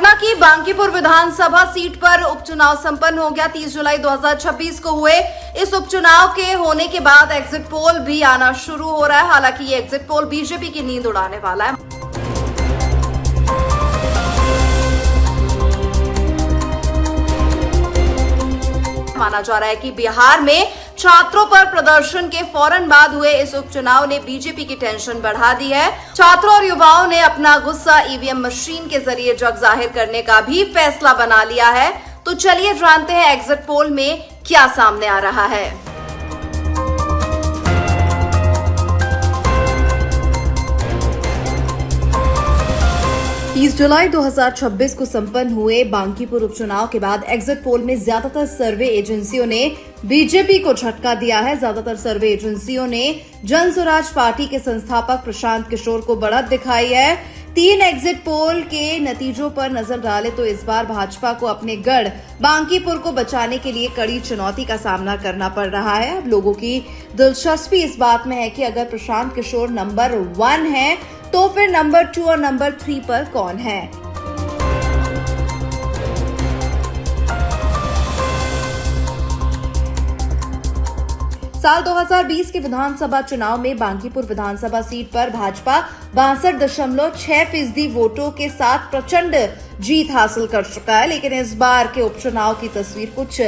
पटना की बांकीपुर विधानसभा सीट पर उपचुनाव संपन्न हो गया। 30 जुलाई 2026 को हुए इस उपचुनाव के होने के बाद एग्जिट पोल भी आना शुरू हो रहा है। हालांकि ये एग्जिट पोल बीजेपी की नींद उड़ाने वाला है। माना जा रहा है कि बिहार में छात्रों पर प्रदर्शन के फौरन बाद हुए इस उपचुनाव ने बीजेपी की टेंशन बढ़ा दी है। छात्रों और युवाओं ने अपना गुस्सा ईवीएम मशीन के जरिए जग जाहिर करने का भी फैसला बना लिया है। तो चलिए जानते हैं एग्जिट पोल में क्या सामने आ रहा है। 30 जुलाई 2026 को संपन्न हुए बांकीपुर उपचुनाव के बाद एग्जिट पोल में ज्यादातर सर्वे एजेंसियों ने बीजेपी को झटका दिया है। ज्यादातर सर्वे एजेंसियों ने जन स्वराज पार्टी के संस्थापक प्रशांत किशोर को बढ़त दिखाई है। 3 एग्जिट पोल के नतीजों पर नजर डालें तो इस बार भाजपा को अपने गढ़ बांकीपुर को बचाने के लिए कड़ी चुनौती का सामना करना पड़ रहा है। अब लोगों की दिलचस्पी इस बात में है कि अगर प्रशांत किशोर नंबर 1 है तो फिर नंबर 2 और नंबर 3 पर कौन है। साल 2020 के विधानसभा चुनाव में बांकीपुर विधानसभा सीट पर भाजपा 62.6% वोटों के साथ प्रचंड जीत हासिल कर चुका है। लेकिन इस बार के उपचुनाव की तस्वीर कुछ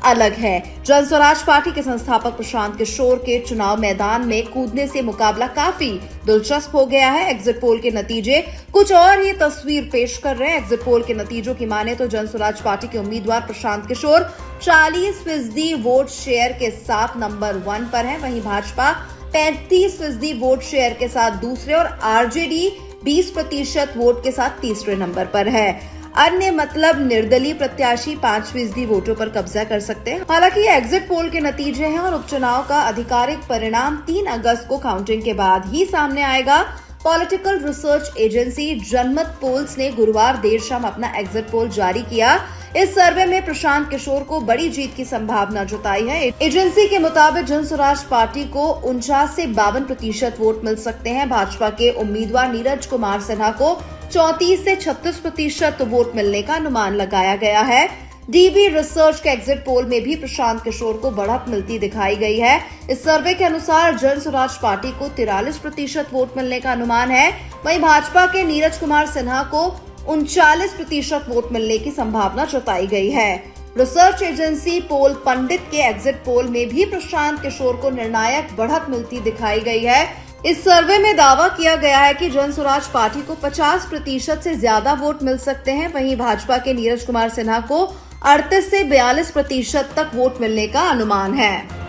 अलग है। जन स्वराज पार्टी के संस्थापक प्रशांत किशोर के चुनाव मैदान में कूदने से मुकाबला काफी दिलचस्प हो गया है। एग्जिट पोल के नतीजे कुछ और ही तस्वीर पेश कर रहे हैं। एग्जिट पोल के नतीजों की माने तो जन स्वराज पार्टी के उम्मीदवार प्रशांत किशोर 40% वोट शेयर के साथ नंबर 1 पर है। वहीं भाजपा 35% वोट शेयर के साथ दूसरे और आरजेडी 20% वोट के साथ तीसरे नंबर पर है। अन्य मतलब निर्दलीय प्रत्याशी 5% वोटों पर कब्जा कर सकते हैं। हालांकि ये एग्जिट पोल के नतीजे हैं और उपचुनाव का आधिकारिक परिणाम 3 अगस्त को काउंटिंग के बाद ही सामने आएगा। पॉलिटिकल रिसर्च एजेंसी जनमत पोल्स ने गुरुवार देर शाम अपना एग्जिट पोल जारी किया। इस सर्वे में प्रशांत किशोर को बड़ी जीत की संभावना जताई है। एजेंसी के मुताबिक जन स्वराज पार्टी को 49 से 52% वोट मिल सकते हैं। भाजपा के उम्मीदवार नीरज कुमार सिन्हा को 34 से 36% वोट मिलने का अनुमान लगाया गया है। डीबी रिसर्च के एग्जिट पोल में भी प्रशांत किशोर को बढ़त मिलती दिखाई गई है। इस सर्वे के अनुसार जन स्वराज पार्टी को 43% वोट मिलने का अनुमान है। वहीं भाजपा के नीरज कुमार सिन्हा को 39% वोट मिलने की संभावना जताई गई है। रिसर्च एजेंसी पोल पंडित के एग्जिट पोल में भी प्रशांत किशोर को निर्णायक बढ़त मिलती दिखाई गई है। इस सर्वे में दावा किया गया है कि जन स्वराज पार्टी को 50% से ज्यादा वोट मिल सकते हैं। वहीं भाजपा के नीरज कुमार सिन्हा को 38 से 42% तक वोट मिलने का अनुमान है।